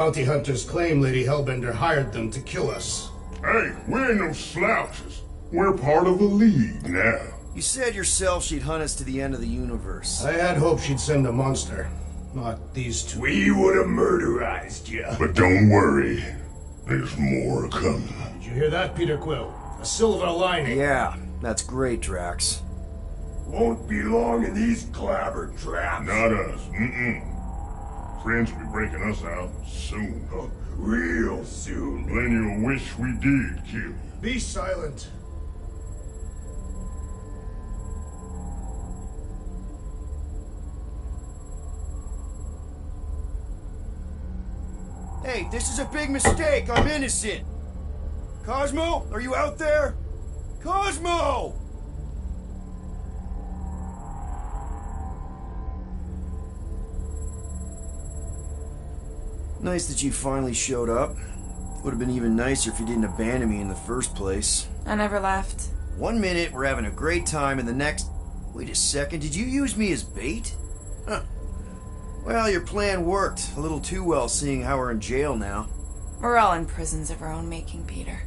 Bounty hunters claim Lady Hellbender hired them to kill us. Hey, we ain't no slouches. We're part of a league now. You said yourself she'd hunt us to the end of the universe. I had hoped she'd send a monster, not these two. We would have murderized you. But don't worry. There's more coming. Did you hear that, Peter Quill? A silver lining. Yeah, that's great, Drax. Won't be long in these clabber traps. Not us. Friends will be breaking us out soon. Oh, real soon. Then you'll wish we did kill you. Be silent. Hey, this is a big mistake. I'm innocent. Cosmo, are you out there? Cosmo! Nice that you finally showed up. Would have been even nicer if you didn't abandon me in the first place. I never left. 1 minute, we're having a great time, and the next... Wait a second, did you use me as bait? Huh. Well, your plan worked. A little too well, seeing how we're in jail now. We're all in prisons of our own making, Peter.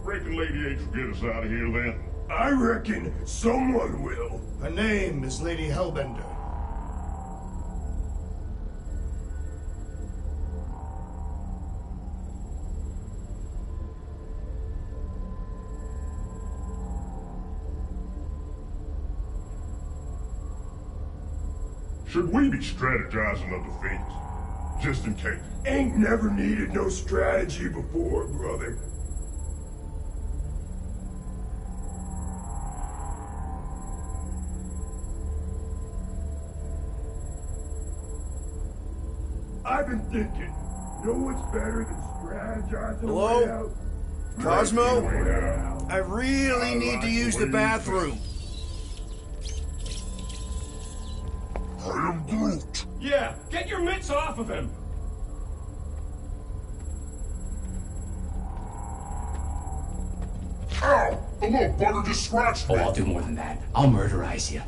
Reckon Lady H will get us out of here then? I reckon someone will. Her name is Lady Hellbender. Should we be strategizing a defense? Just in case. Ain't never needed no strategy before, brother. I've been thinking, know what's better than strategizing a Hello? way out? Cosmo? I really need to use the bathroom. I am Groot. Yeah, get your mitts off of him! Ow! A little butter just scratched me. Oh, I'll do more than that. I'll murderize you.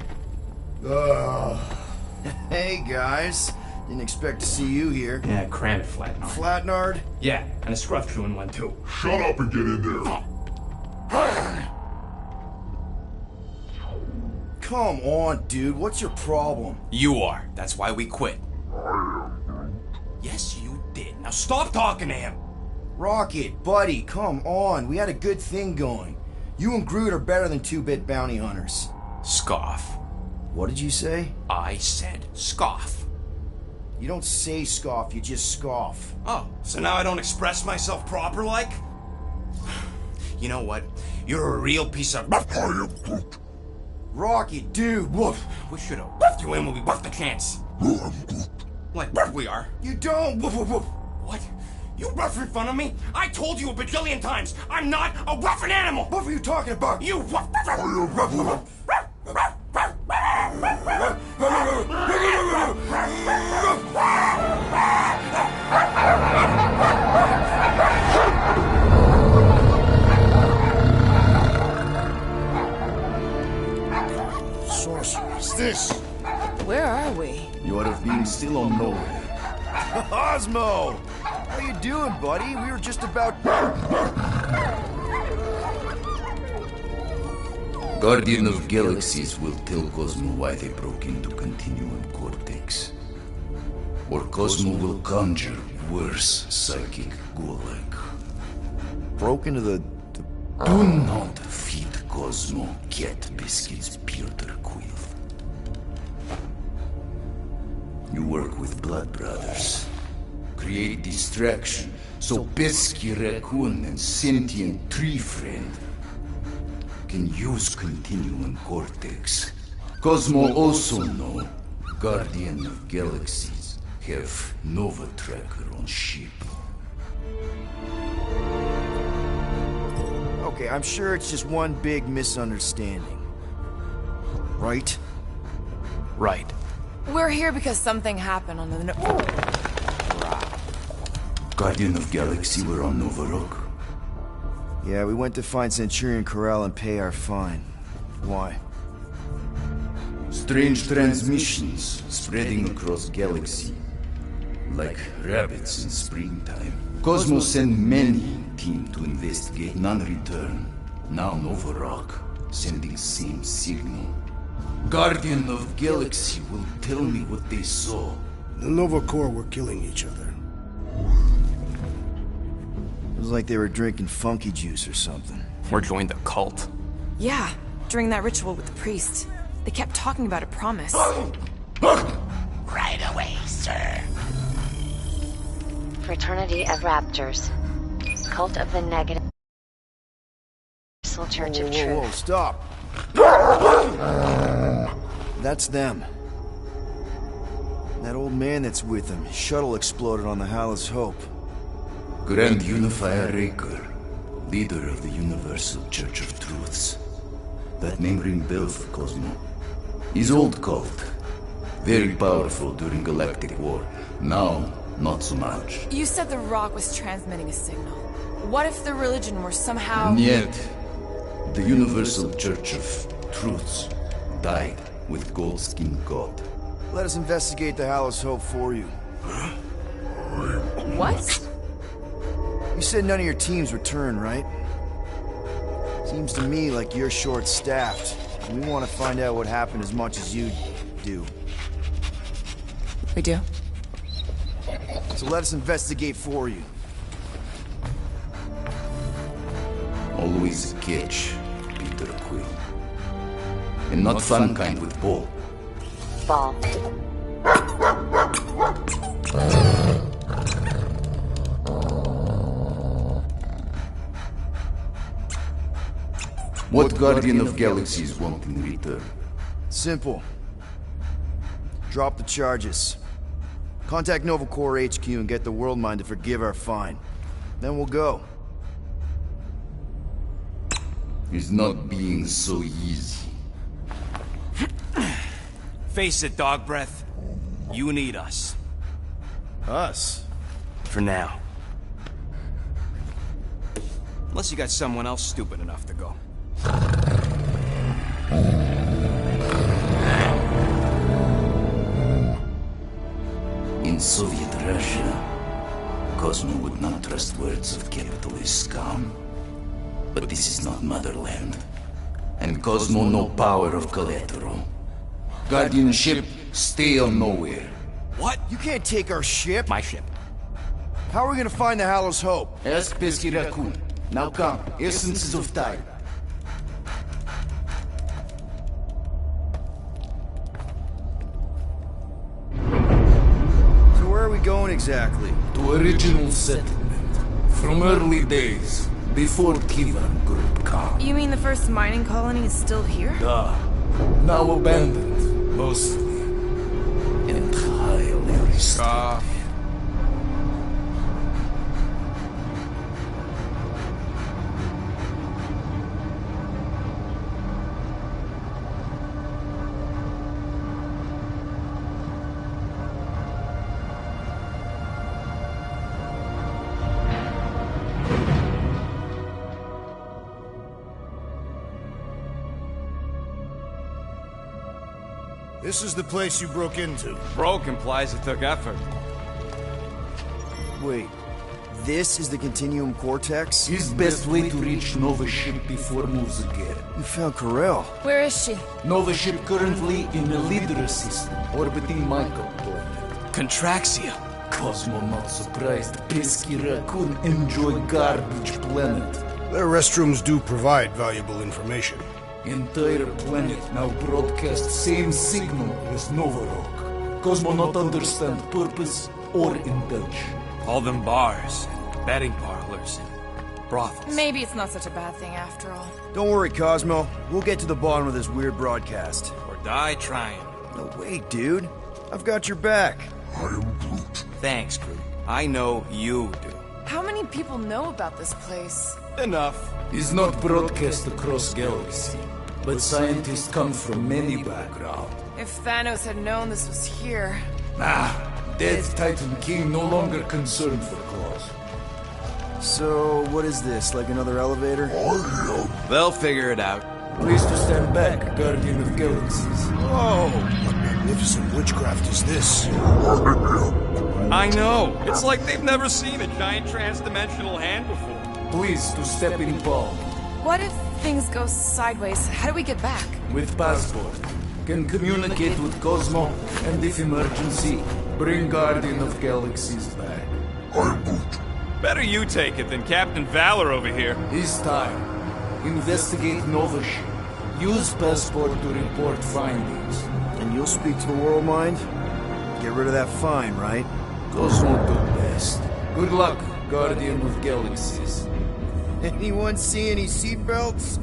Hey, guys. Didn't expect to see you here. Yeah, cram it, Flatnard. Flatnard? Yeah, and a scruff chewing one, too. Shut up and get in there. Come on, dude. What's your problem? You are. That's why we quit. Yes, you did. Now stop talking to him! Rocket, buddy, come on. We had a good thing going. You and Groot are better than 2-bit bounty hunters. Scoff. What did you say? I said scoff. You don't say scoff, you just scoff. Oh, so now I don't express myself proper like? You know what? You're a real piece of... I am Groot. Rocket, dude, woof. We should have buffed you in when we buffed the chance. Like we are. You don't, woof, woof, woof. What? You rough in front of me? I told you a bajillion times, I'm not a roughin' animal! What were you talking about? You rough... Sorceress, this! Where are we? You are being still on nowhere. Cosmo! How you doing, buddy? We were just about... Guardian of Galaxies will tell Cosmo why they broke into Continuum Cortex. Or Cosmo will conjure worse psychic gulag. Broke into the... Do not feed Cosmo cat biscuits, Peter Quill. You work with Blood Brothers. Create distraction so Pesky Raccoon and Sentient Tree Friend can use Continuum Cortex. Cosmo also know Guardian of Galaxies have Nova Tracker on ship. Okay, I'm sure it's just one big misunderstanding. Right? Right. We're here because something happened on the... Guardian of Galaxy were on Nova Rock. Yeah, we went to find Centurion Corral and pay our fine. Why? Strange transmissions spreading across galaxy. Like rabbits in springtime. Cosmos sent many team to investigate, none return. Now Nova Rock, sending same signal. Guardian of Galaxy will tell me what they saw. The Nova Corps were killing each other. It was like they were drinking funky juice or something. Or joined the cult. Yeah, during that ritual with the priest. They kept talking about a promise. Right away, sir. Fraternity of Raptors. Cult of the Negative. Church of Truth. Whoa, stop! That's them. That old man that's with them. His shuttle exploded on the Hallis Hope. Grand Unifier Raker, leader of the Universal Church of Truths. That name ring bell for Cosmo. His old cult. Very powerful during Galactic War. Now, not so much. You said the rock was transmitting a signal. What if the religion were somehow... Yet, the Universal Church of Truths died with Gold-Skinned God. Let us investigate the Hallis Hope for you. What? You said none of your teams return, right? Seems to me like you're short-staffed. We want to find out what happened as much as you do. We do? So let us investigate for you. Always a catch, Peter Quill. And not fun kind with Paul. Ball. What Guardian of Galaxies want in return? Simple. Drop the charges. Contact Nova Corps HQ and get the World Mind to forgive our fine. Then we'll go. It's not being so easy. Face it, dog breath. You need us. Us? For now. Unless you got someone else stupid enough to go. In Soviet Russia, Cosmo would not trust words of capitalist scum. But this is not motherland. And Cosmo no power of collateral. Guardianship, stay on nowhere. What? You can't take our ship. My ship. How are we gonna find the Hallis Hope? Ask Pesky Raccoon. Now come, essences of time. So where are we going exactly? To original settlement. From early days. Before Kivan Group come. You mean the first mining colony is still here? Now abandoned, mostly. Entirely restored. This is the place you broke into. Broke implies it took effort. Wait, this is the Continuum Cortex? His best way to reach Nova ship before moves again. You found Corel. Where is she? Nova ship currently in a Lydra system, orbiting Michael planet. Contraxia. Cosmo not surprised. Pesky Raccoon enjoy garbage planet. Their restrooms do provide valuable information. Entire planet now broadcast same signal as Nova Rock. Cosmo not understand purpose or intention. All them bars, and betting parlors, and brothels. Maybe it's not such a bad thing after all. Don't worry, Cosmo. We'll get to the bottom of this weird broadcast. Or die trying. No way, dude. I've got your back. Thanks, Groot. I know you do. How many people know about this place? Enough. Is not broadcast across galaxy, but scientists come from many backgrounds. If Thanos had known this was here... Dead Titan King no longer concerned for cause. So, what is this? Like another elevator? They'll figure it out. Please to stand back, Guardian of Galaxies. Whoa! What magnificent witchcraft is this? I know. It's like they've never seen a giant trans-dimensional hand before. Please to step in Paul. What if things go sideways? How do we get back? With passport. Can communicate with Cosmo, and if emergency, bring Guardian of Galaxies back. Better you take it than Captain Valor over here. It's time. Investigate Nova ship. Use passport to report findings. And you'll speak to the world mind? Get rid of that fine, right? Cosmo do best. Good luck, Guardian of Galaxies. Anyone see any seatbelts?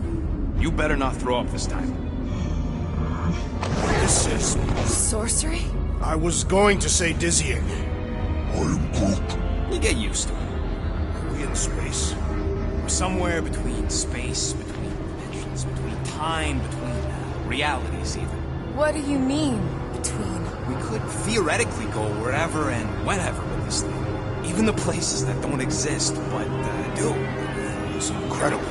You better not throw up this time. This is... Sorcery? I was going to say dizzying. You get used to it. Are we in space? We're somewhere between space, between dimensions, between time, between realities even. What do you mean, between? We could theoretically go wherever and whenever with this thing. Even the places that don't exist, but do. It's incredible.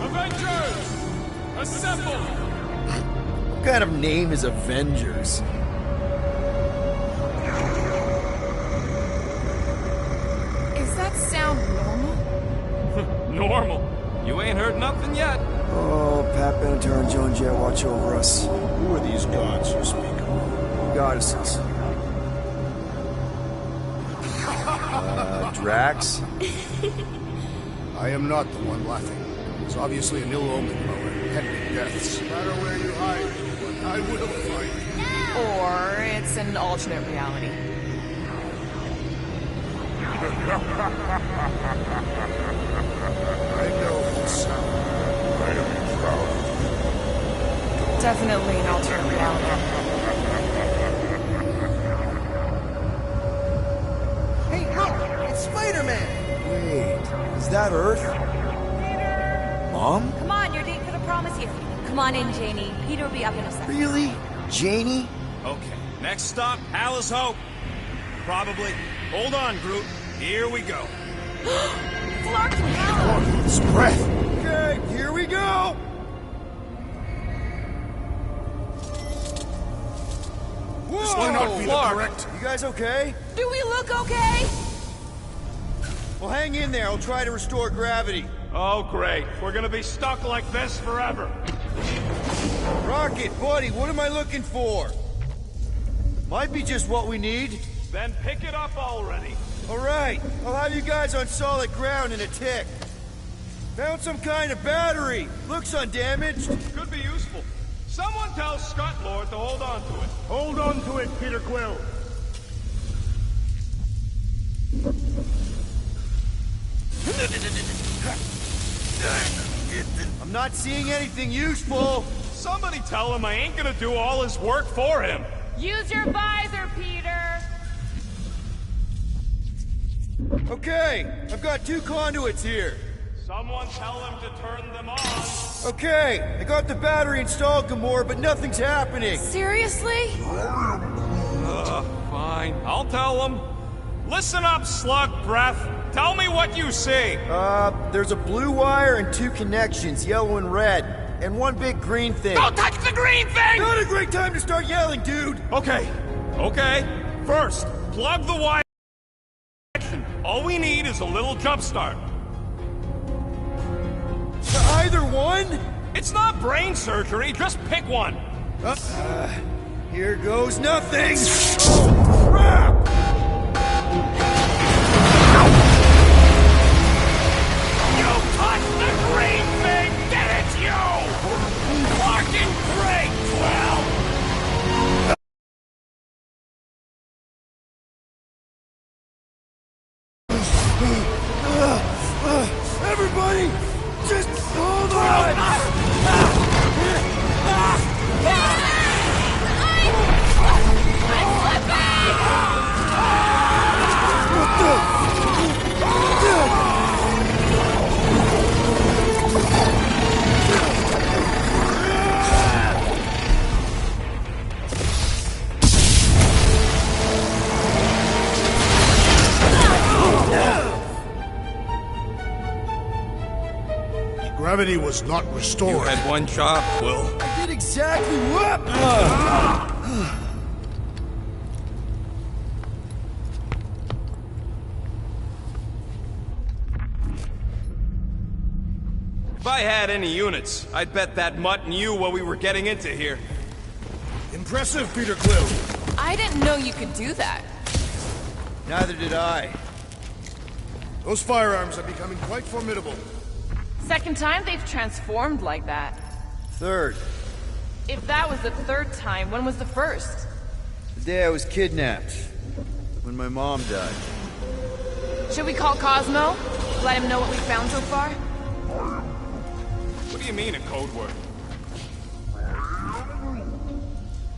Avengers! Assemble! What kind of name is Avengers? Is that sound normal? Normal. You ain't heard nothing yet. Oh, Pat Benatar and Joan Jett watch over us. Who are these gods you speak of? Goddesses. Drax? I am not the one laughing. It's obviously an ill omen of our impending deaths. No matter where you hide, I will find you. Or it's an alternate reality. I know that sound. I am proud. Definitely an alternate reality. Hey, look! It's Spider-Man! Wait, is that Earth? Mom? Come on, your date for the prom is here. Come on in, Janie. Peter will be up in a second. Really? Janie? Okay, next stop, Alice Hope. Probably. Hold on, Groot. Here we go. Clark and Howard! It's breath. Okay, here we go! This will not be the Clark. correct. You guys okay? Do we look okay? Well, hang in there. I'll try to restore gravity. Oh, great. We're gonna be stuck like this forever. Rocket, buddy, what am I looking for? Might be just what we need. Then pick it up already. All right, I'll have you guys on solid ground in a tick. Found some kind of battery. Looks undamaged. Could be useful. Someone tell Scott Lord to hold on to it. Hold on to it, Peter Quill. I'm not seeing anything useful. Somebody tell him I ain't gonna do all his work for him. Use your visor, Peter! Okay, I've got 2 conduits here. Someone tell him to turn them on. Okay, I got the battery installed, Gamora, but nothing's happening. Seriously? Fine. I'll tell him. Listen up, Slug Breath. Tell me what you see. There's a blue wire and 2 connections, yellow and red, and 1 big green thing. Don't touch the green thing! Not a great time to start yelling, dude! Okay. First, plug the wire. All we need is a little jump start. Either one? It's not brain surgery, just pick one. Here goes nothing! Oh, crap! You touched the green thing! Get it, you! Fucking great, Quill! Everybody, just hold on! Gravity was not restored. You had one job, Quill. I did exactly what? If I had any units, I'd bet that mutt knew what we were getting into here. Impressive, Peter Quill. I didn't know you could do that. Neither did I. Those firearms are becoming quite formidable. Second time they've transformed like that. Third, If that was the third time, when was the first? the day I was kidnapped. When my mom died. Should we call Cosmo? Let him know what we found so far? What do you mean, a code word?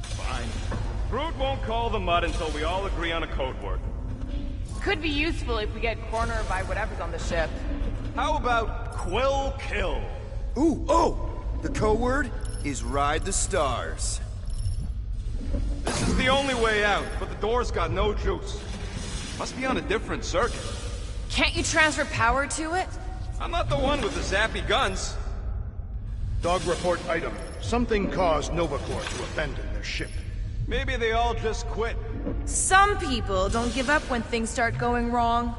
Fine. Groot won't call the mud until we all agree on a code word. Could be useful if we get cornered by whatever's on the ship. How about Quill Kill? Ooh, oh! The code word is Ride the Stars. This is the only way out, but the door's got no juice. Must be on a different circuit. Can't you transfer power to it? I'm not the one with the zappy guns. Dog report item. Something caused Nova Corps to abandon their ship. Maybe they all just quit. Some people don't give up when things start going wrong.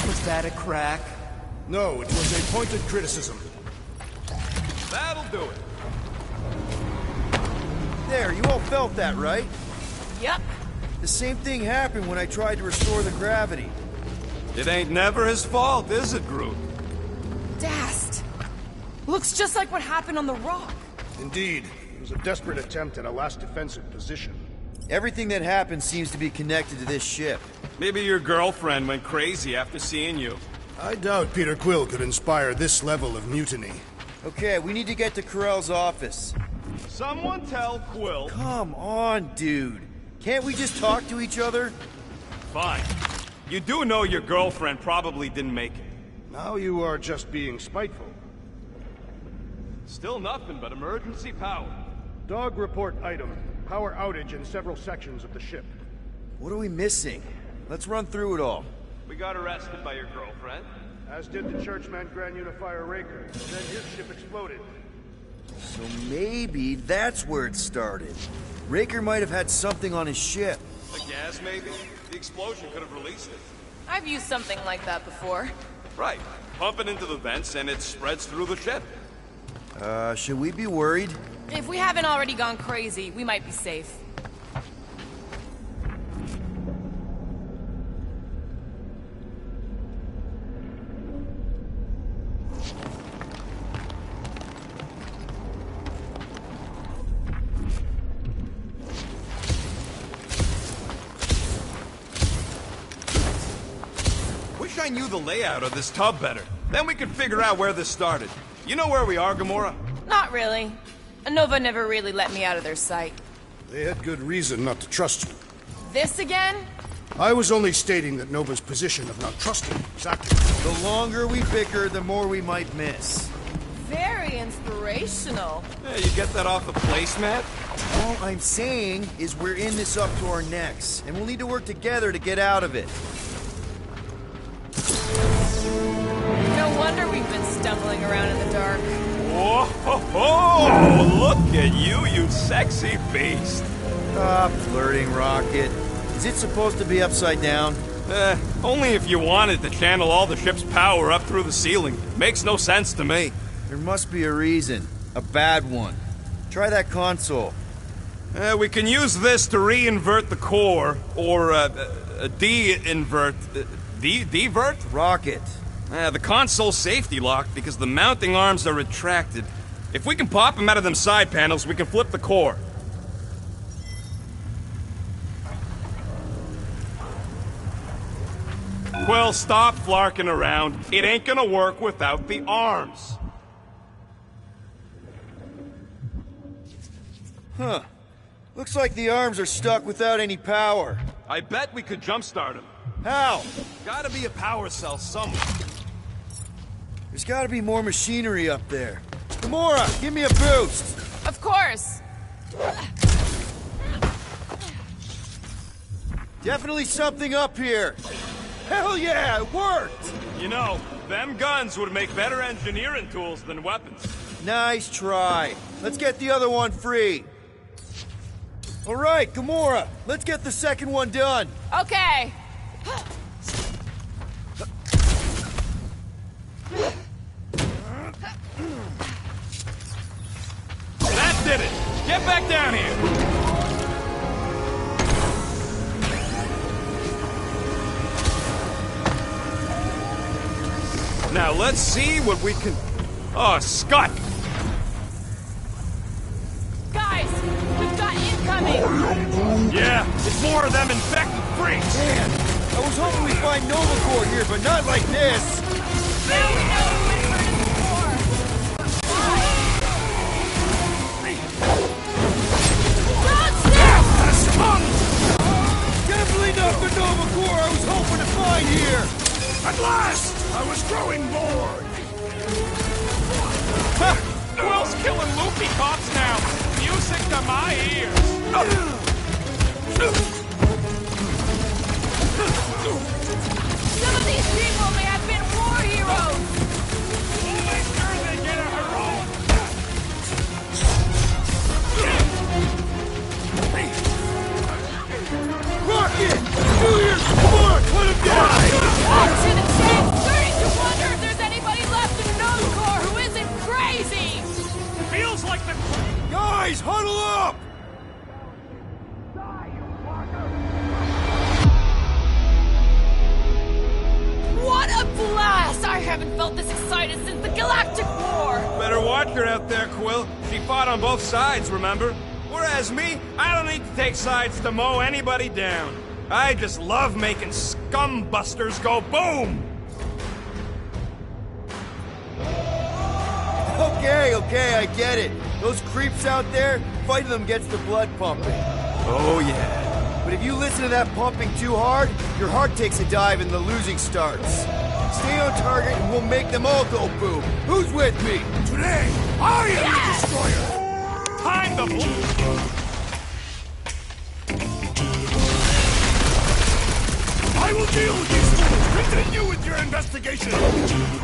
Was that a crack? No, it was a pointed criticism. That'll do it. There, you all felt that, right? Yep. The same thing happened when I tried to restore the gravity. It ain't never his fault, is it, Groot? Dast. Looks just like what happened on the rock. Indeed, it was a desperate attempt at a last defensive position. Everything that happened seems to be connected to this ship. Maybe your girlfriend went crazy after seeing you. I doubt Peter Quill could inspire this level of mutiny. Okay, we need to get to Carell's office. Someone tell Quill. Come on, dude. Can't we just talk to each other? Fine. You do know your girlfriend probably didn't make it. Now you are just being spiteful. Still nothing but emergency power. Dog report item. Power outage in several sections of the ship. What are we missing? Let's run through it all. We got arrested by your girlfriend. As did the churchman Grand Unifier Raker. Then his ship exploded. So maybe that's where it started. Raker might have had something on his ship. The gas, maybe? The explosion could have released it. I've used something like that before. Right. Pump it into the vents and it spreads through the ship. Should we be worried? If we haven't already gone crazy, we might be safe. Wish I knew the layout of this tub better. Then we could figure out where this started. You know where we are, Gamora? Not really. Nova never really let me out of their sight. They had good reason not to trust you. This again? I was only stating that Nova's position of not trusting. Exactly. The longer we bicker, the more we might miss. Very inspirational. Yeah, you get that off the placemat? All I'm saying is we're in this up to our necks, and we'll need to work together to get out of it. No wonder we've been stumbling around in the dark. Whoa, ho, ho! Look at you sexy beast. Stop flirting, Rocket. Is it supposed to be upside down? Only if you wanted to channel all the ship's power up through the ceiling. Makes no sense to me. There must be a reason. A bad one. Try that console. We can use this to re-invert the core, or de-invert... Divert? Rocket. The console's safety locked because the mounting arms are retracted. If we can pop them out of them side panels, we can flip the core. Quill, stop flarking around. It ain't gonna work without the arms. Huh. Looks like the arms are stuck without any power. I bet we could jumpstart them. How? Gotta be a power cell somewhere. There's gotta be more machinery up there. Gamora, give me a boost! Of course! Definitely something up here. Hell yeah, it worked! You know, them guns would make better engineering tools than weapons. Nice try. Let's get the other one free. All right, Gamora, let's get the second one done. Okay. That did it! Get back down here! Now let's see what we can... Oh, Scott! Guys, we've got incoming! Yeah, it's more of them infected freaks! Man, I was hoping we'd find Nova Corps here, but not like this. Now we know who Winford is for! Definitely not the Nova Corps I was hoping to find here! At last! I was growing bored! Ha! Who else killing loopy cops now? Music to my ears! Some of these people may have been war heroes! We'll make sure they get a heroic Rocket! Julius! Come on! Let him die! Cut to the chase! Starting to wonder if there's anybody left in Nova Corps who isn't crazy! feels like the... Guys, huddle up! What a blast! I haven't felt this excited since the Galactic War! Better watch her out there, Quill. She fought on both sides, remember? Whereas me, I don't need to take sides to mow anybody down. I just love making scumbusters go boom! Okay, I get it. Those creeps out there, fighting them gets the blood pumping. Oh, yeah. But if you listen to that pumping too hard, your heart takes a dive and the losing starts. Stay on target and we'll make them all go boom. Who's with me? Today, I am the destroyer! Time to I will deal with these fools! Continue with your investigation!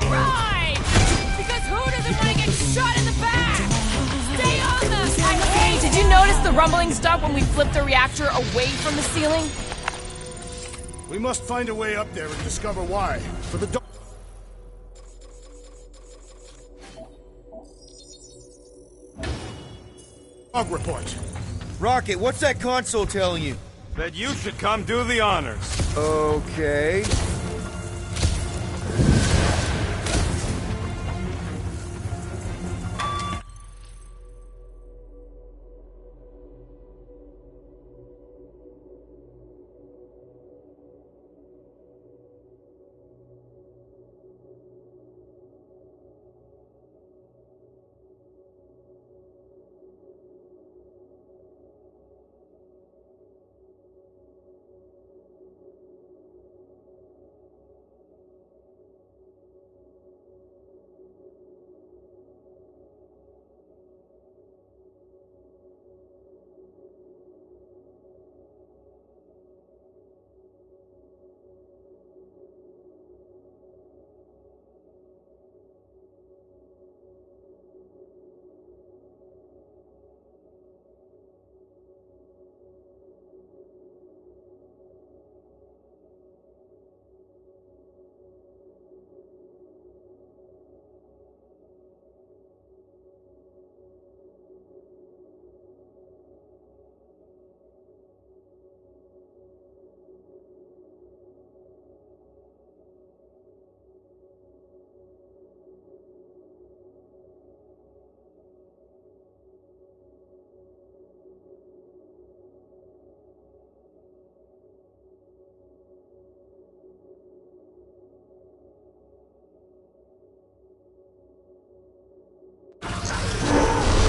Right! Because who doesn't want to get shot in the back? Stay on them! Hey, did you notice the rumbling stopped when we flipped the reactor away from the ceiling? We must find a way up there and discover why. For the dog report. Rocket, what's that console telling you? that you should come do the honors. Okay.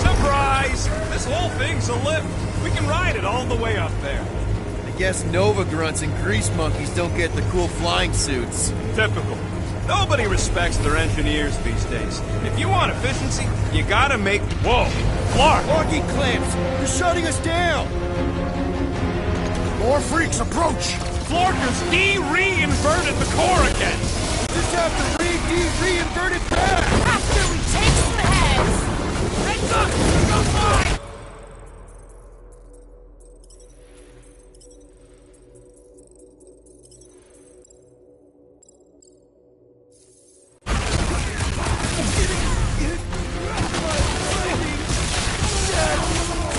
Surprise! This whole thing's a lift. We can ride it all the way up there. I guess Nova grunts and grease monkeys don't get the cool flying suits. Typical. Nobody respects their engineers these days. If you want efficiency, you gotta make... Whoa! Clark! Locking clamps! You're shutting us down! More freaks approach! Florkers de-re-inverted the core again! Just have to re-invert it back! After we take some heads! Heads up! Go fly!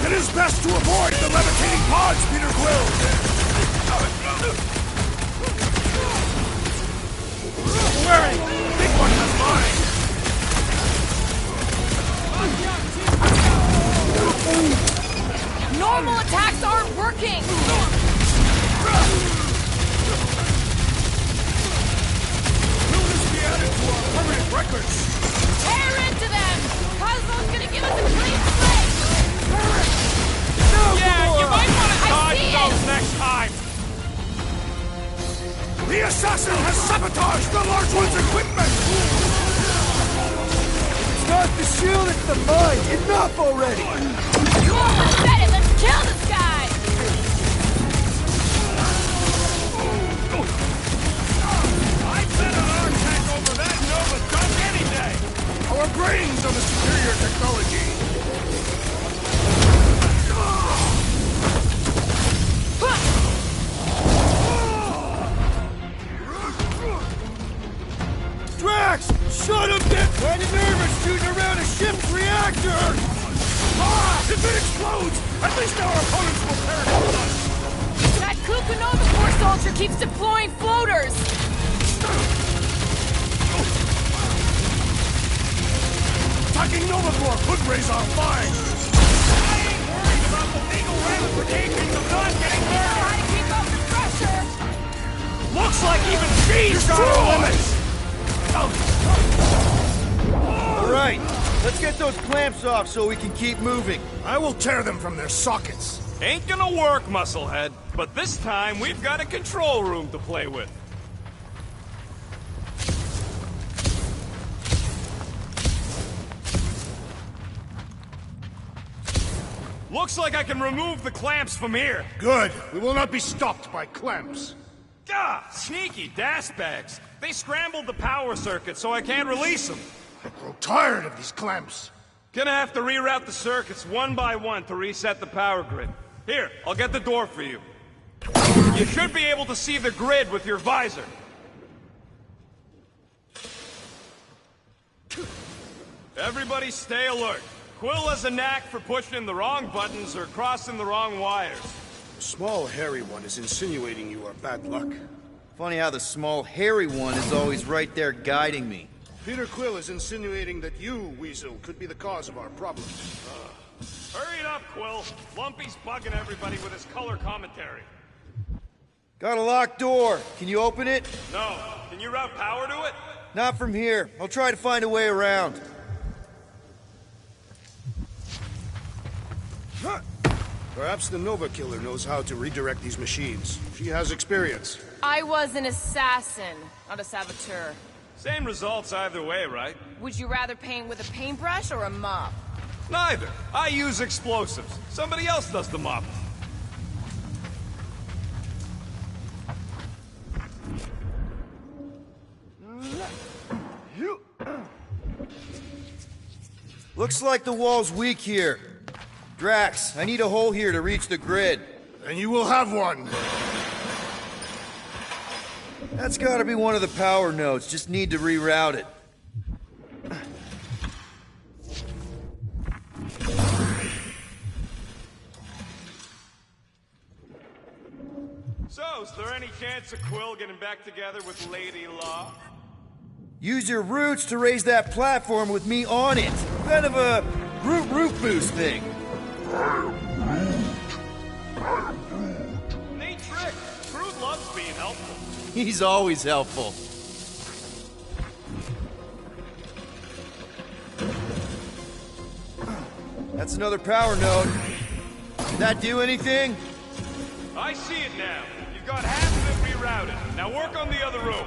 It is best to avoid the levitating pods, Peter Quill! Don't worry! Big one has mine! Normal attacks aren't working! Will this be added to our permanent records? Tear into them! Cosmo's gonna give us a clean slate! Yeah, you might want to I dodge see those it. next time! The assassin has sabotaged the large one's equipment! It's not the shield, it's the mine! Enough already! Come on, let's set it! Let's kill this guy! I'd bet an R-Tank over that Nova dunk any day! Our brains are the superior technology! Drax! Shut him down! Kinda nervous shooting around a ship's reactor! Ah! If it explodes, at least our opponents will perish with us! That Kukunova Force soldier keeps deploying floaters! Attacking Nova Corps could raise our flag! I ain't worried about the legal ramifications of not getting hurt! Try to keep up the pressure! Looks like even she's got her limits! Alright, let's get those clamps off so we can keep moving. I will tear them from their sockets! Ain't gonna work, Musclehead. But this time, we've got a control room to play with. Looks like I can remove the clamps from here. Good. We will not be stopped by clamps. Gah! Sneaky bags. They scrambled the power circuit, so I can't release them. I grow tired of these clamps. Gonna have to reroute the circuits one by one to reset the power grid. Here, I'll get the door for you. You should be able to see the grid with your visor. Everybody stay alert. Quill has a knack for pushing the wrong buttons or crossing the wrong wires. The small, hairy one is insinuating you are bad luck. Funny how the small, hairy one is always right there guiding me. Peter Quill is insinuating that you, Weasel, could be the cause of our problems. Hurry it up, Quill. Lumpy's bugging everybody with his color commentary. Got a locked door. Can you open it? No. Can you route power to it? Not from here. I'll try to find a way around. Perhaps the Nova Killer knows how to redirect these machines. She has experience. I was an assassin, not a saboteur. Same results either way, right? Would you rather paint with a paintbrush or a mop? Neither. I use explosives. Somebody else does the mopping. Looks like the wall's weak here. Drax, I need a hole here to reach the grid. And you will have one. That's gotta be one of the power nodes. Just need to reroute it. So, is there any chance of Quill getting back together with Lady Law? Use your roots to raise that platform with me on it. Kind of a root boost thing. Neat trick. Groot loves being helpful. He's always helpful. That's another power node. Did that do anything? I see it now. You've got half of it rerouted. Now work on the other room.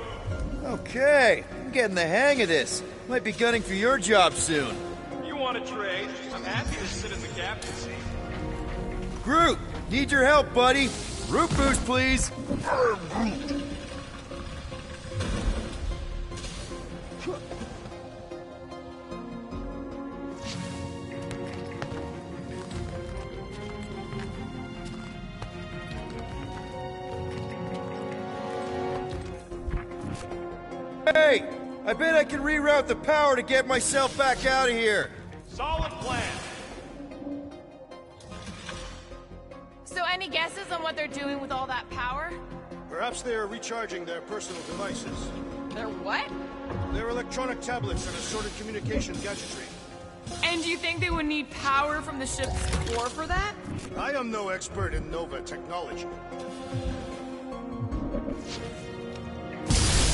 Okay, I'm getting the hang of this. Might be gunning for your job soon. You want to trade? I'm happy to sit in the captain's seat. Groot, need your help, buddy. Root boost, please! Hey! I bet I can reroute the power to get myself back out of here! Solid plan. So any guesses on what they're doing with all that power? Perhaps they are recharging their personal devices. They're what? Their electronic tablets and assorted communication gadgetry. And do you think they would need power from the ship's core for that? I am no expert in Nova technology.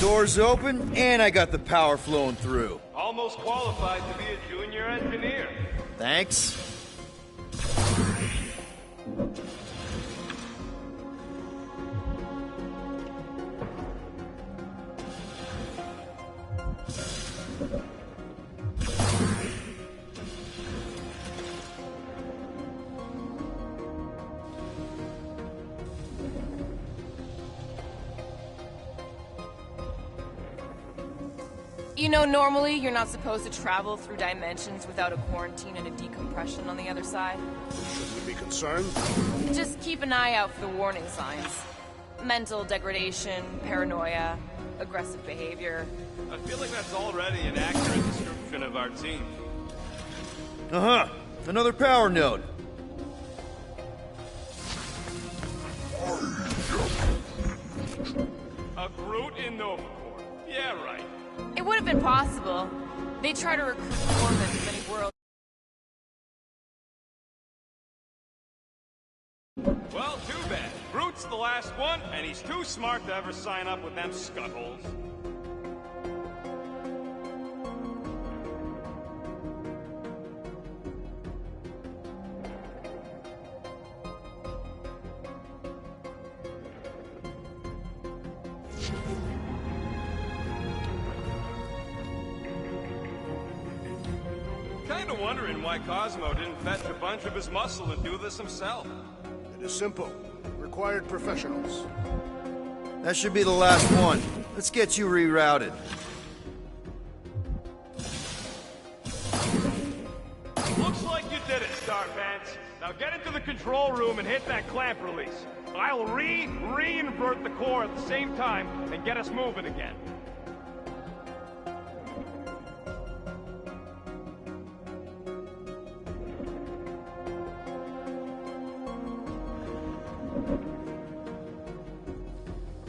Doors open, and I got the power flowing through. Almost qualified to be a junior engineer. Thanks. You know, normally you're not supposed to travel through dimensions without a quarantine and a decompression on the other side. Should we be concerned? Just keep an eye out for the warning signs. Mental degradation, paranoia, aggressive behavior. I feel like that's already an accurate description of our team. Uh-huh. Another power node. A Groot in Nova Corps. Yeah, right. It would have been possible. They try to recruit corpsmen from many worlds. Well, too bad. Groot's the last one, and he's too smart to ever sign up with them scuttholes. Kinda wondering why Cosmo didn't fetch a bunch of his muscle and do this himself. It is simple. Required professionals. That should be the last one. Let's get you rerouted. Looks like you did it, Starpants. Now get into the control room and hit that clamp release. I'll re-invert the core at the same time and get us moving again.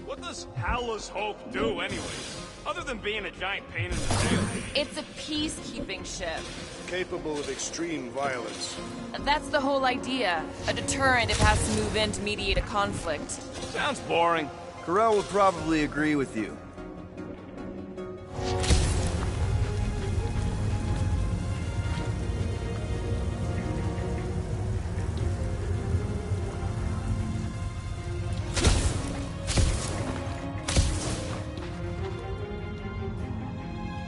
What does Hala's Hope do, anyways? Other than being a giant pain in the tail? It's a peacekeeping ship. Capable of extreme violence. That's the whole idea. A deterrent if it has to move in to mediate a conflict. Sounds boring. Corell would probably agree with you.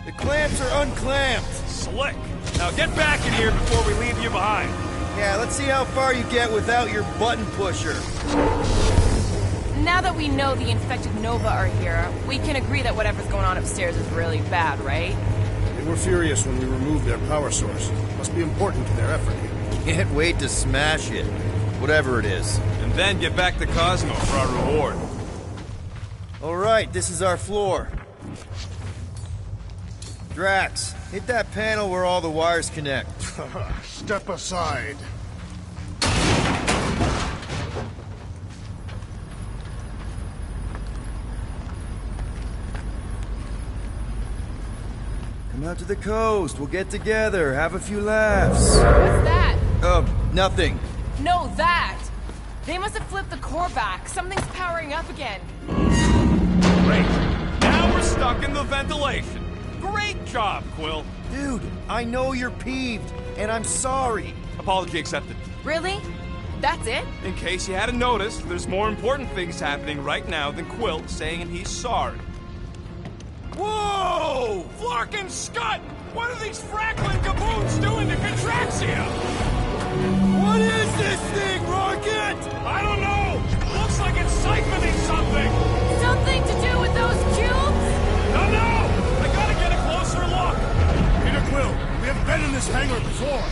The clamps are unclamped. Slick. Now get back in here before we leave you behind. Yeah, let's see how far you get without your button pusher. Now that we know the infected Nova are here, we can agree that whatever's going on upstairs is really bad, right? They were furious when we removed their power source. Must be important to their effort here. Can't wait to smash it. Whatever it is. And then get back to Cosmo for our reward. Alright, this is our floor. Drax, hit that panel where all the wires connect. Step aside. Come out to the coast. We'll get together, have a few laughs. What's that? Nothing. No, that! They must have flipped the core back. Something's powering up again. Great. Now we're stuck in the ventilation. Great job, Quill. Dude, I know you're peeved, and I'm sorry. Apology accepted. Really? That's it? In case you hadn't noticed, there's more important things happening right now than Quill saying he's sorry. Whoa! Flark and Scott! What are these frackling gaboons doing to Contraxia? What is this thing, Rocket? I don't know! Looks like siphoning something! Something to do with those cubes? No! I gotta get a closer look! Peter Quill, we have been in this hangar before.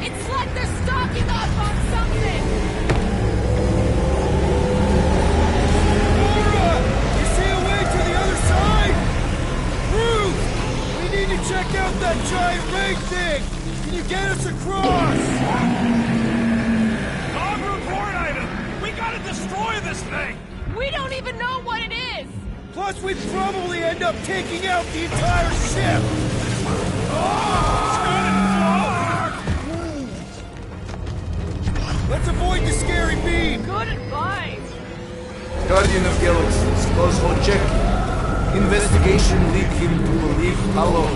It's like they're stocking up on something! Laura! You see a way to the other side? Ruth! We need to check out that giant ray thing! Can you get us across? Dog report item! We gotta destroy this thing! We don't even know what it is! Plus, we'd probably end up taking out the entire ship! Let's avoid the scary beam! Good advice! Guardian of Galaxies, Cosmo check. Investigation lead him to believe Halo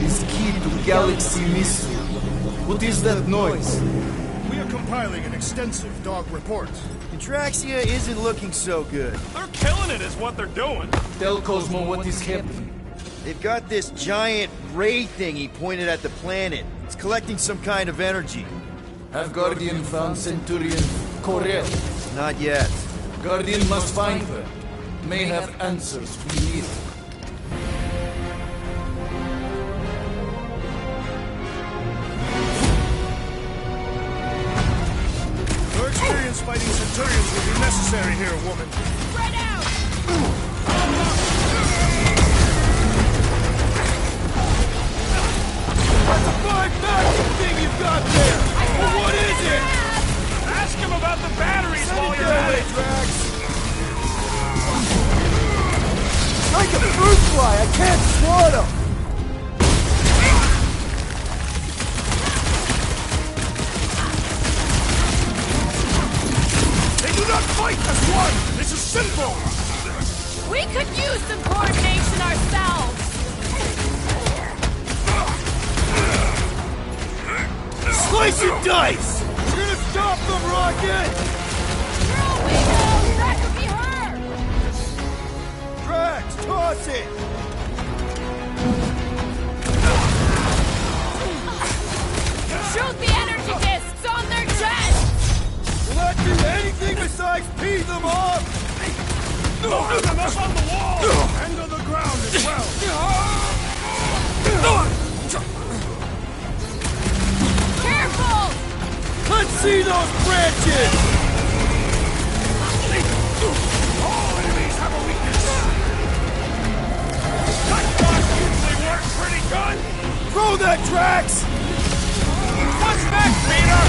is key to galaxy mystery. What is that noise? We are compiling an extensive dog report. Contraxia isn't looking so good. They're killing it is what they're doing. Tell Cosmo what is happening. They've got this giant ray thingy pointed at the planet. It's collecting some kind of energy. Have Guardian found Centurion Corel? Not yet. Guardian must find her. May have answers we need. Your experience fighting Centurions will be necessary here, woman. Spread out! That's a fine magic thing you've got there! Well, what is it? Ask him about the batteries while you're at it. Drax! Like a fruit fly, I can't swat him! They do not fight as one! This is sinful! We could use some coordination ourselves! Slice and dice! You're gonna stop them, Rocket! Girl, we know! That could be her! Drax, toss it! Shoot the energy discs on their chest! Will that do anything besides pee them off? Move them up on the wall! And on the ground as well! Careful! Let's see those branches! All enemies have a weakness! That gun usually works pretty good. Throw that, Drax! What's next, Peter?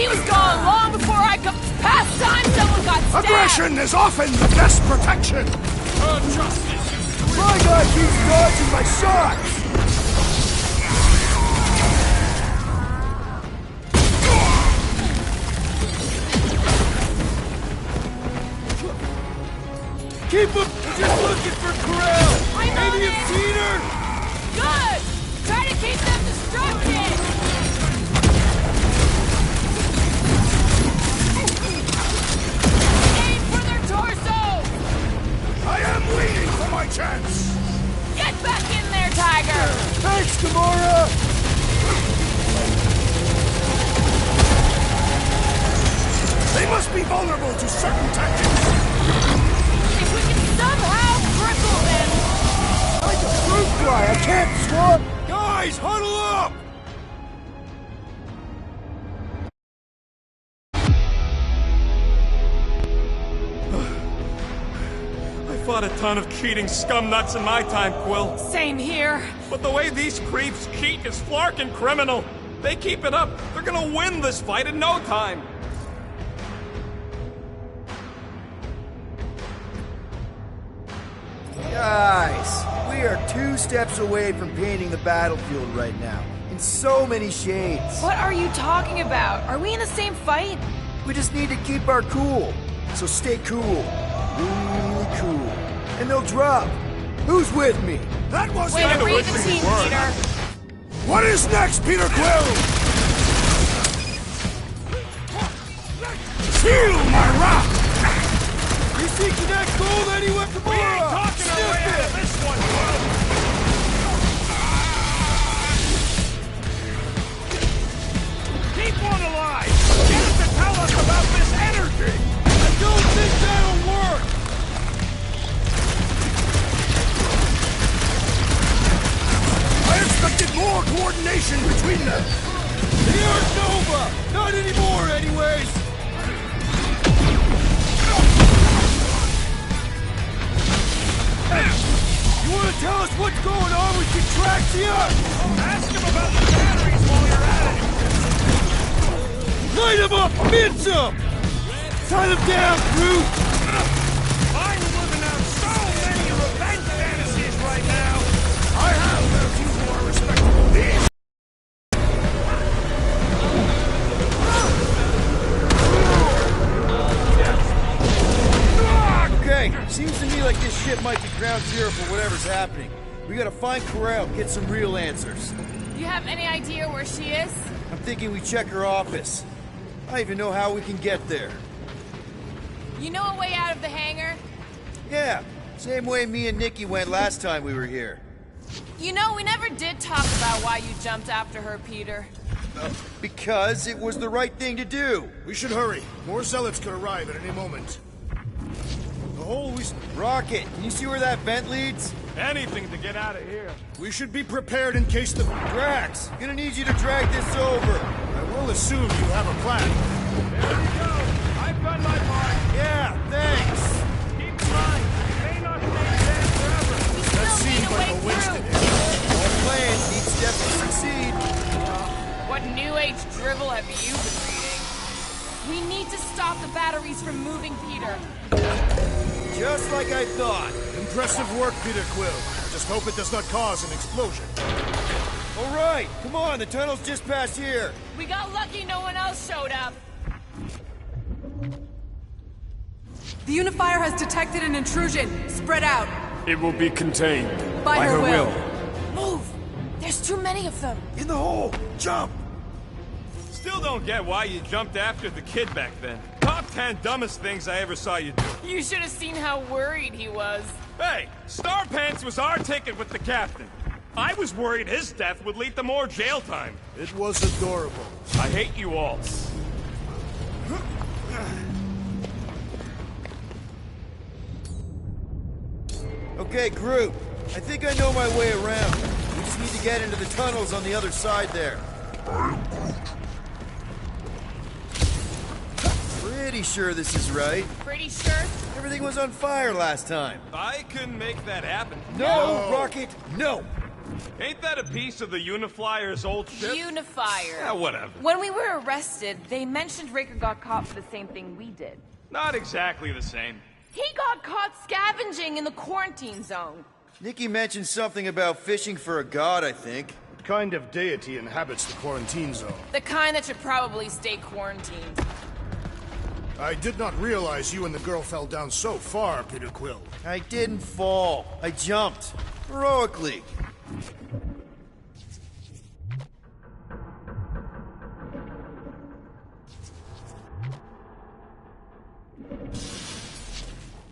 He was gone long before I could... Past time someone got stabbed! Aggression is often the best protection! Justice. My guy keeps dodging my shots! Keep him! Just looking for Corel! I'm on Maybe it. you've seen her? Good! Try to keep them distracted! Aim for their torso! I am waiting for my chance! Get back in there, Tiger! Thanks, Gamora! They must be vulnerable to certain tactics! If we can somehow cripple them! Like a fruit fly, I can't swat! Guys, huddle up! I fought a ton of cheating scumnuts in my time, Quill. Same here. But the way these creeps cheat is flarkin' criminal. They keep it up, they're gonna win this fight in no time. Guys, we are 2 steps away from painting the battlefield right now. In so many shades. What are you talking about? Are we in the same fight? We just need to keep our cool. So stay cool. Really cool. And they'll drop. Who's with me? That was Way to read the team, Peter. What is next, Peter Quill? Feel my wrath! You seeking that gold anywhere, Gamora? We ain't talking our way out of this one, Quill. on alive! Get him to tell us about this energy! I don't think that'll work! I expected more coordination between them! They aren't Nova! Not anymore, anyways! You want to tell us what's going on with Contraxia? Ask him about the batteries while you're at it! Light them up! Mince them! Tie them down, Groot! I'm living out so many revenge fantasies right now! I have met a few more respectable beings! Okay, seems to me like this ship might be ground zero for whatever's happening. We gotta find Corral, get some real answers. You have any idea where she is? I'm thinking we check her office. I don't even know how we can get there. You know a way out of the hangar? Yeah, same way me and Nikki went last time we were here. You know, we never did talk about why you jumped after her, Peter. Because it was the right thing to do. We should hurry. More zealots could arrive at any moment. The hole we... Rocket, can you see where that vent leads? Anything to get out of here. We should be prepared in case the... Drax, gonna need you to drag this over. I will assume you have a plan. There you go. I've done my part. Yeah, thanks. Keep trying. You may not stay dead forever. That seemed like a wasted effort. All plans need steps to succeed. What new age drivel have you been reading? We need to stop the batteries from moving, Peter. Just like I thought. Impressive work, Peter Quill. Just hope it does not cause an explosion. All right, come on, the tunnel's just past here. We got lucky no one else showed up. The Unifier has detected an intrusion. Spread out. It will be contained. By her will. Move! There's too many of them. In the hole, jump! Still don't get why you jumped after the kid back then. Top 10 dumbest things I ever saw you do. You should have seen how worried he was. Hey, Star Pants was our ticket with the captain. I was worried his death would lead to more jail time. It was adorable. I hate you all. Okay, Groot. I think I know my way around. We just need to get into the tunnels on the other side there. Pretty sure this is right. Pretty sure? Everything was on fire last time. I couldn't make that happen. No, Rocket, no! Ain't that a piece of the Uniflyer's old ship? Unifier. Yeah, whatever. When we were arrested, they mentioned Raker got caught for the same thing we did. Not exactly the same. He got caught scavenging in the quarantine zone. Nikki mentioned something about fishing for a god, I think. What kind of deity inhabits the quarantine zone? The kind that should probably stay quarantined. I did not realize you and the girl fell down so far, Peter Quill. I didn't fall. I jumped. Heroically.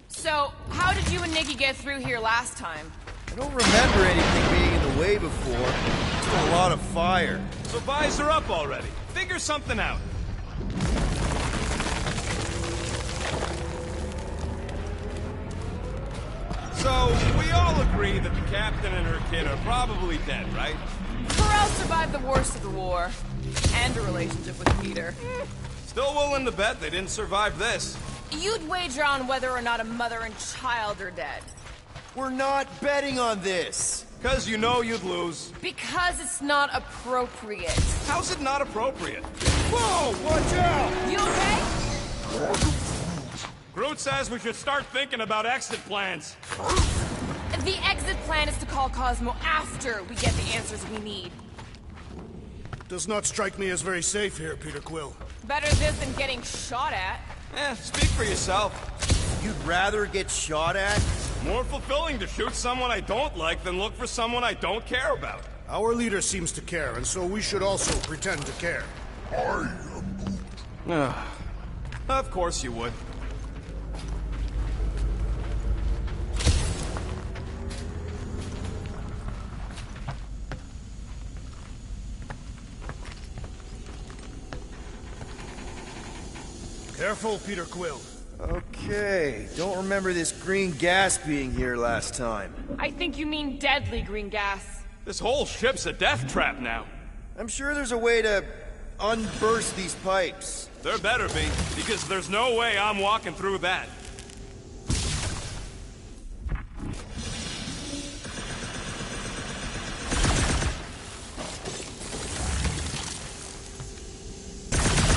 So, how did you and Nikki get through here last time? I don't remember anything being in the way before. Just a lot of fire. So visor up already. Figure something out. So, we all agree that the captain and her kid are probably dead, right? Corral survived the worst of the war. And a relationship with Peter. Still willing to bet they didn't survive this. You'd wager on whether or not a mother and child are dead. We're not betting on this. 'Cause you know you'd lose. Because it's not appropriate. How's it not appropriate? Whoa, watch out! You okay? Groot says we should start thinking about exit plans. The exit plan is to call Cosmo after we get the answers we need. Does not strike me as very safe here, Peter Quill. Better this than getting shot at. Speak for yourself. You'd rather get shot at? More fulfilling to shoot someone I don't like than look for someone I don't care about. Our leader seems to care, and so we should also pretend to care. Of course you would. Careful, Peter Quill. Okay, don't remember this green gas being here last time. I think you mean deadly green gas. This whole ship's a death trap now. I'm sure there's a way to unburst these pipes. There better be, because there's no way I'm walking through that.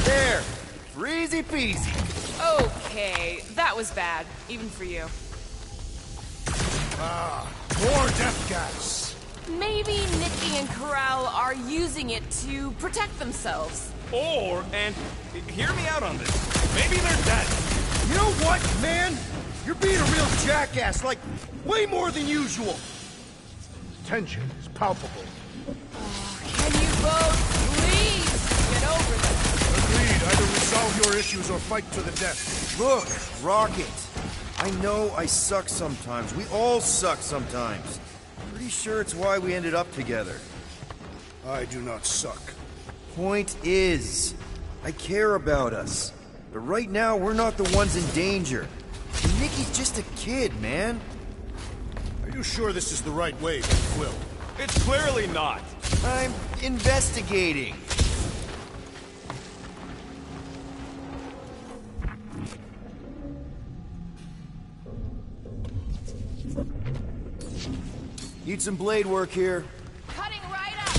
There! Easy peasy. Okay, that was bad, even for you. More death gas. Maybe Nikki and Corral are using it to protect themselves. Or, and hear me out on this, maybe they're dead. You know what, man? You're being a real jackass, like, way more than usual. Tension is palpable. Can you both please get over this? Agreed. Either resolve your issues or fight to the death. Look, Rocket. I know I suck sometimes. We all suck sometimes. Pretty sure it's why we ended up together. I do not suck. Point is, I care about us. But right now, we're not the ones in danger. And Nikki's just a kid, man. Are you sure this is the right way, Quill? It's clearly not. I'm investigating. Need some blade work here. Cutting right up!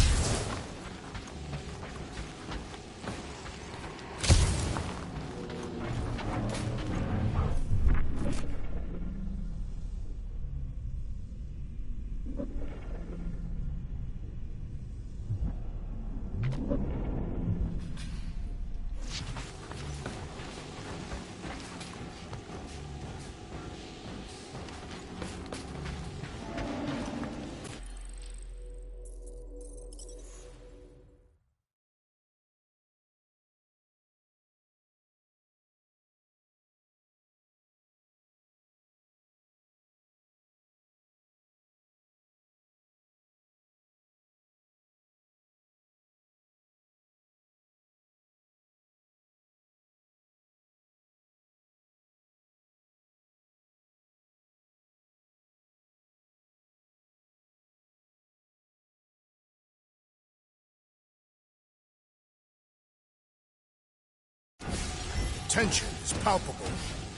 Tension is palpable.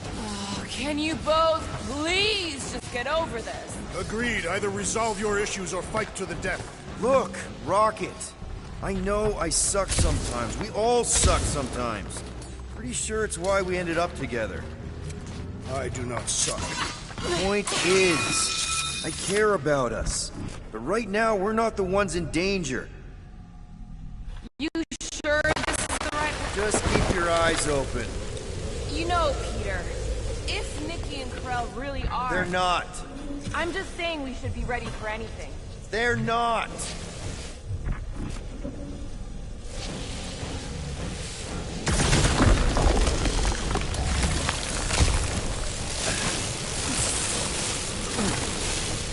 Oh, can you both please just get over this? Agreed. Either resolve your issues or fight to the death. Look, Rocket. I know I suck sometimes. We all suck sometimes. Pretty sure it's why we ended up together. I do not suck. Point is, I care about us. But right now, we're not the ones in danger. You sure this is the right way? Just keep your eyes open. You know, Peter, if Nikki and Corell really are... They're not. I'm just saying we should be ready for anything. They're not.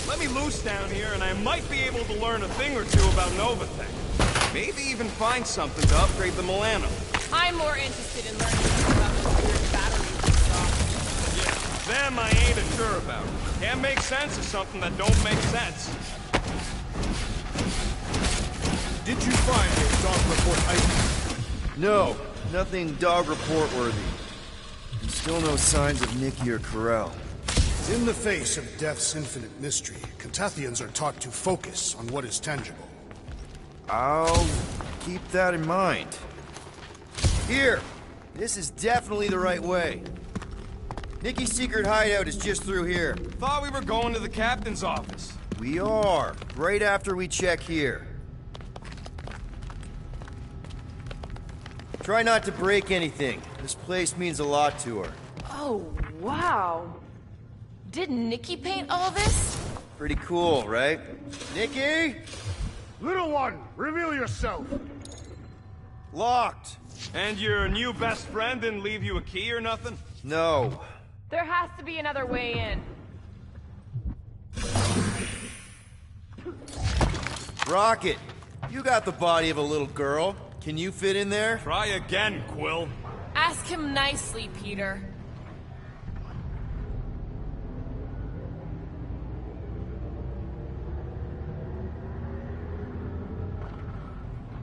Let me loose down here and I might be able to learn a thing or two about Novatech. Maybe even find something to upgrade the Milano. I'm more interested in learning about the weird batteries and stuff. Yeah, them I ain't as sure about. Can't make sense of something that don't make sense. Did you find a dog report item? No, nothing dog report worthy. Still no signs of Nikki or Corell. In the face of death's infinite mystery, Cantathians are taught to focus on what is tangible. I'll keep that in mind. Here! This is definitely the right way. Nikki's secret hideout is just through here. Thought we were going to the captain's office. We are, right after we check here. Try not to break anything. This place means a lot to her. Oh, wow. Did Nikki paint all this? Pretty cool, right? Nikki? Little one, reveal yourself. Locked. And your new best friend didn't leave you a key or nothing? No. There has to be another way in. Rocket, you got the body of a little girl. Can you fit in there? Try again, Quill. Ask him nicely, Peter.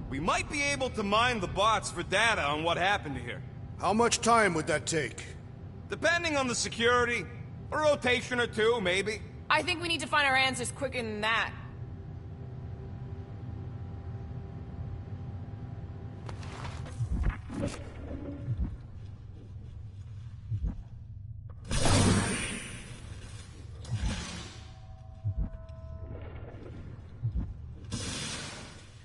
We might be able to mine the bots for data on what happened here. How much time would that take? Depending on the security, a rotation or two, maybe. I think we need to find our answers quicker than that.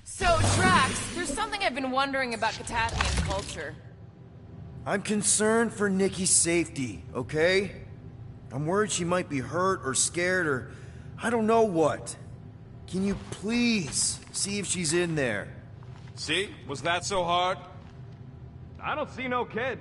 So, Drax, there's something I've been wondering about Catatian culture. I'm concerned for Nikki's safety, okay? I'm worried she might be hurt or scared or I don't know what. Can you please see if she's in there? See? Was that so hard? I don't see no kid.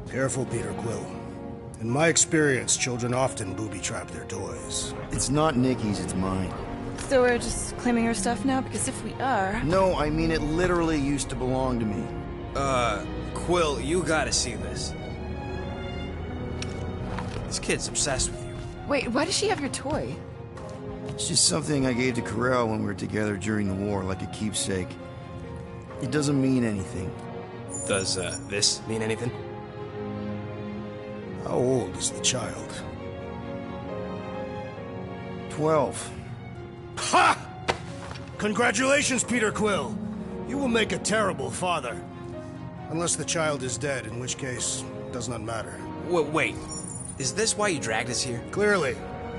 Careful, Peter Quill. In my experience, children often booby-trap their toys. It's not Nikki's, it's mine. So we're just claiming her stuff now? Because if we are... No, I mean it literally used to belong to me. Quill, you gotta see this. This kid's obsessed with you. Wait, why does she have your toy? It's just something I gave to Corel when we were together during the war, like a keepsake. It doesn't mean anything. Does, this mean anything? How old is the child? 12. Ha! Congratulations, Peter Quill! You will make a terrible father. Unless the child is dead, in which case, it does not matter. Wait, is this why you dragged us here? Clearly.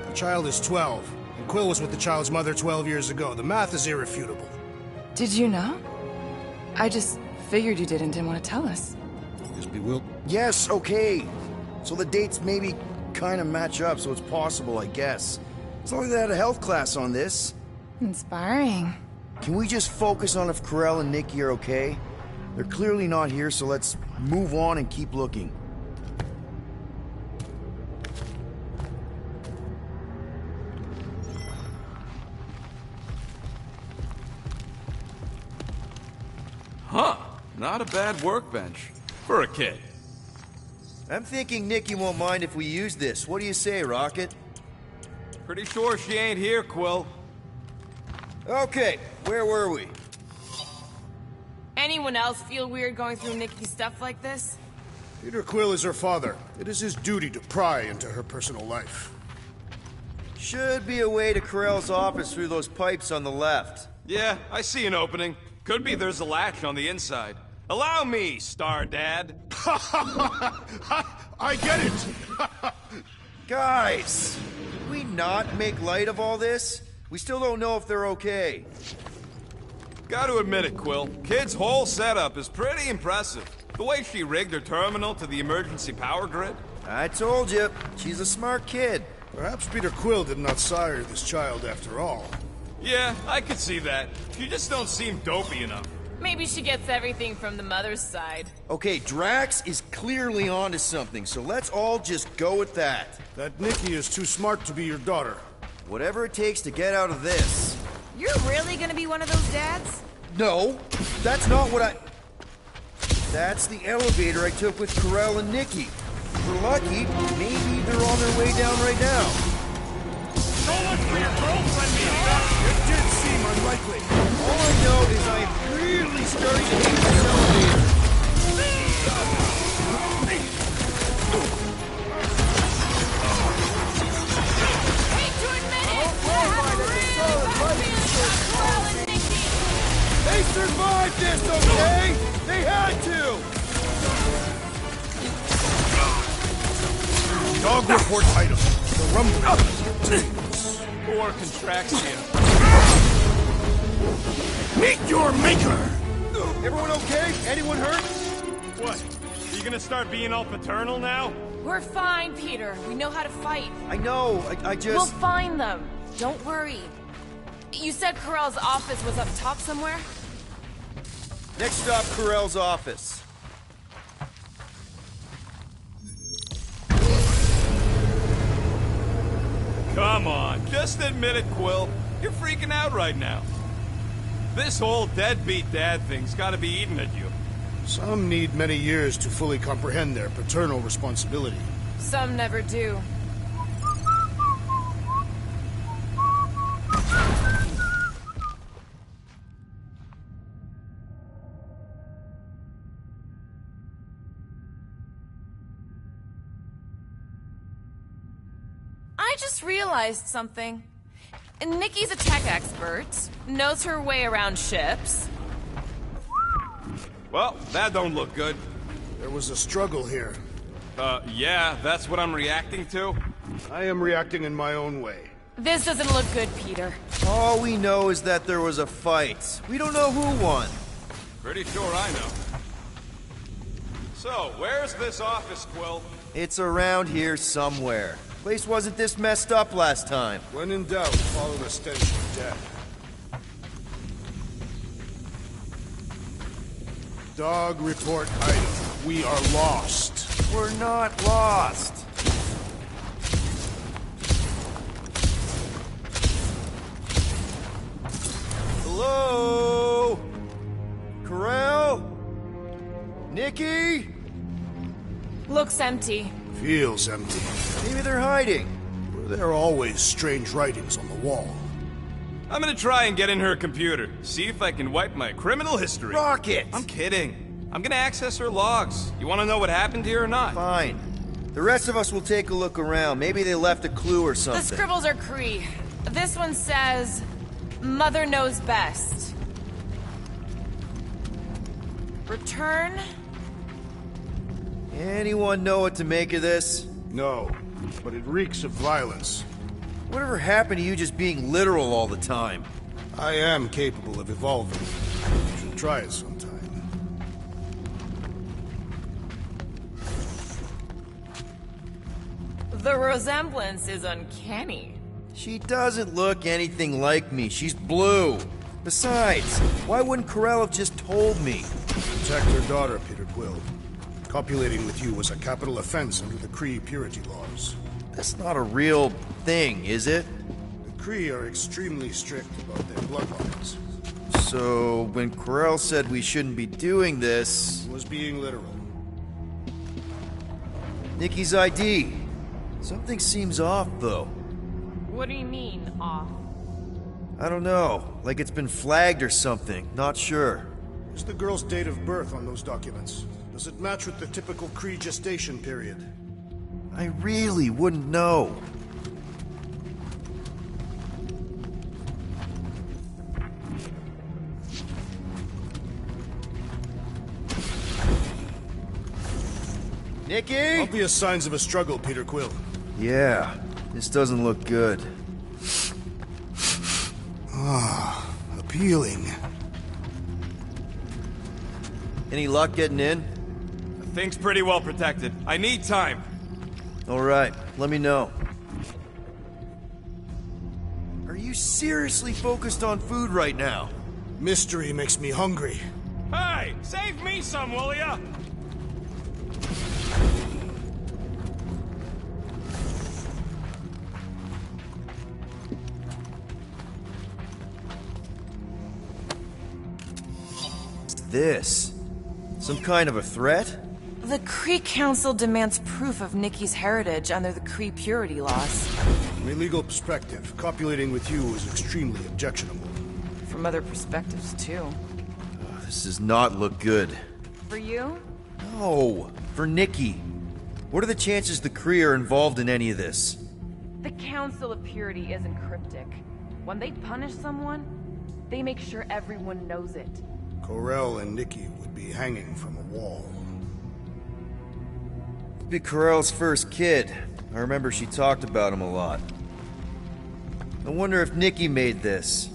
The child is 12, and Quill was with the child's mother 12 years ago. The math is irrefutable. Did you know? I just figured you didn't want to tell us. Yes, we will. Yes, okay. So the dates maybe kind of match up, so it's possible, I guess. As long as they had a health class on this. Inspiring. Can we just focus on if Corel and Nikki are okay? They're clearly not here, so let's move on and keep looking. Huh. Not a bad workbench. For a kid. I'm thinking Nikki won't mind if we use this. What do you say, Rocket? Pretty sure she ain't here, Quill. Okay, where were we? Anyone else feel weird going through Nikki's stuff like this? Peter Quill is her father. It is his duty to pry into her personal life. Should be a way to Corel's office through those pipes on the left. Yeah, I see an opening. Could be there's a latch on the inside. Allow me, Star Dad. I get it! Guys, did we not make light of all this? We still don't know if they're okay. Gotta admit it, Quill. Kid's whole setup is pretty impressive. The way she rigged her terminal to the emergency power grid. I told you, she's a smart kid. Perhaps Peter Quill did not sire this child after all. Yeah, I could see that. She just don't seem dopey enough. Maybe she gets everything from the mother's side. Okay, Drax is clearly onto something, so let's all just go with that. That Nikki is too smart to be your daughter. Whatever it takes to get out of this. You're really gonna be one of those dads? No, that's not what I... That's the elevator I took with Corel and Nikki. If we're lucky, maybe they're on their way down right now. Don't look for your girlfriend, Mika! It did seem unlikely. All I know is I am really starting to hate this elevator. Hate to admit it, but I have a real bad feeling about Corel and Nikki. Dog report item. The rumbling. Poor Contraxia. Meet your maker! Everyone okay? Anyone hurt? What? Are you gonna start being all paternal now? We're fine, Peter. We know how to fight. I know, I just... We'll find them. Don't worry. You said Corell's office was up top somewhere? Next stop, Corell's office. Come on, just admit it, Quill. You're freaking out right now. This whole deadbeat dad thing's gotta be eating at you. Some need many years to fully comprehend their paternal responsibility. Some never do. I just realized something. Nikki's a tech expert, knows her way around ships. Well, that don't look good. There was a struggle here. Yeah, that's what I'm reacting to? I am reacting in my own way. This doesn't look good, Peter. All we know is that there was a fight. We don't know who won. Pretty sure I know. So, where's this office, Quill? It's around here somewhere. Place wasn't this messed up last time. When in doubt, follow the stench of death. Dog report item. We are lost. We're not lost. Hello? Corell? Nikki? Looks empty. Feels empty. Maybe they're hiding. There are always strange writings on the wall. I'm gonna try and get in her computer. See if I can wipe my criminal history. Rocket! I'm kidding. I'm gonna access her logs. You wanna know what happened here or not? Fine. The rest of us will take a look around. Maybe they left a clue or something. The scribbles are Cree. This one says, Mother knows best. Return? Anyone know what to make of this? No, but it reeks of violence. Whatever happened to you just being literal all the time? I am capable of evolving. You should try it sometime. The resemblance is uncanny. She doesn't look anything like me. She's blue. Besides, why wouldn't Corell have just told me? Protect her daughter, Peter Quill. Copulating with you was a capital offense under the Kree purity laws. That's not a real thing, is it? The Kree are extremely strict about their bloodlines. So, when Corell said we shouldn't be doing this... He was being literal. Nikki's ID. Something seems off, though. What do you mean, off? I don't know. Like it's been flagged or something. Not sure. Is the girl's date of birth on those documents? Does it match with the typical Kree gestation period? I really wouldn't know. Nikki? Obvious signs of a struggle, Peter Quill. Yeah, this doesn't look good. Ah, appealing. Any luck getting in? The thing's pretty well protected. I need time. All right, let me know. Are you seriously focused on food right now? Mystery makes me hungry. Hey, save me some, will ya? This? Some kind of a threat? The Kree Council demands proof of Nikki's heritage under the Kree purity laws. From a legal perspective, copulating with you is extremely objectionable. From other perspectives, too. This does not look good. For you? No, for Nikki. What are the chances the Kree are involved in any of this? The Council of Purity isn't cryptic. When they punish someone, they make sure everyone knows it. Corell and Nikki would be hanging from a wall. Be Corell's first kid. I remember she talked about him a lot. I wonder if Nikki made this.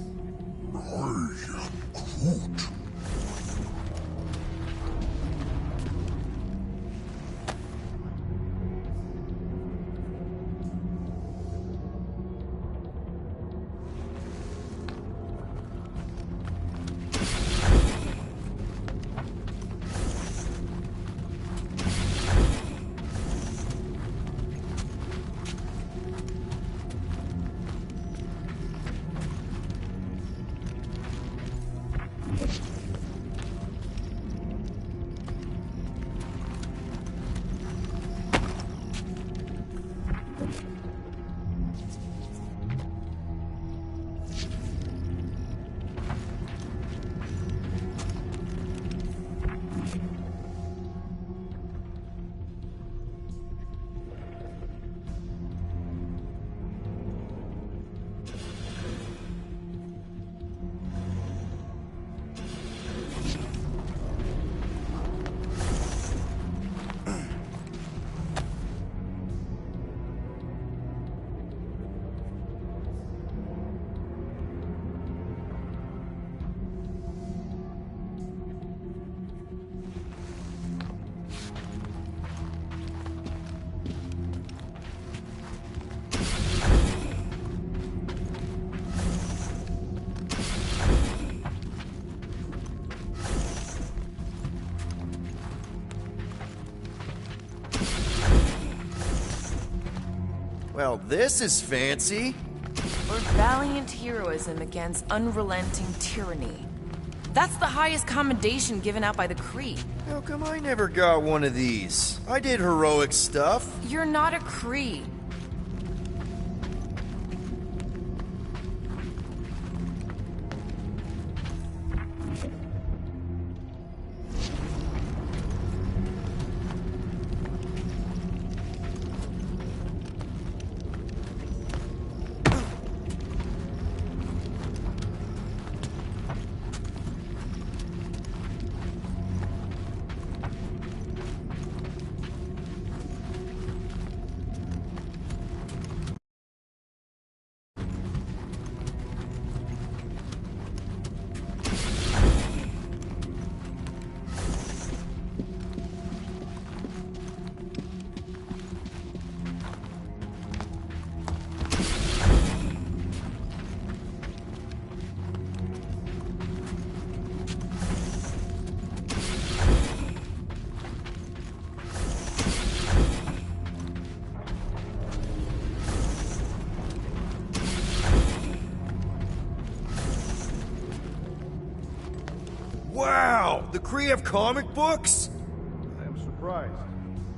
Well, this is fancy. Or valiant heroism against unrelenting tyranny. That's the highest commendation given out by the Cree. How come I never got one of these? I did heroic stuff. You're not a Cree. Wow! The Cree have comic books? I am surprised.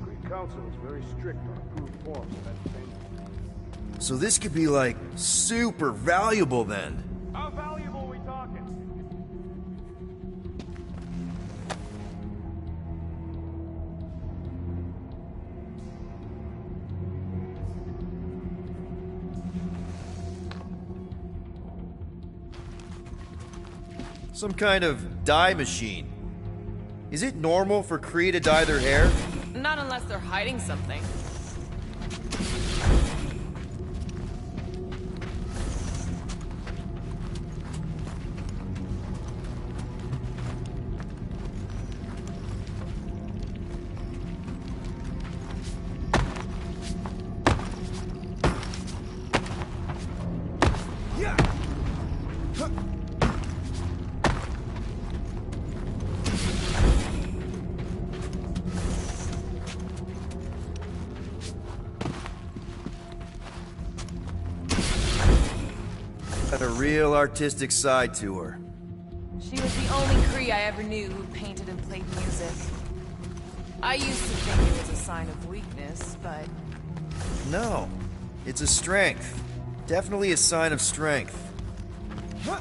The Cree Council is very strict on approved forms of entertainment. So this could be, like, super valuable then. How valuable we talking? Some kind of dye machine. Is it normal for Cree to dye their hair? Not unless they're hiding something. Got a real artistic side to her. She was the only Cree I ever knew who painted and played music. I used to think it was a sign of weakness, but... No, it's a strength. Definitely a sign of strength. Huh.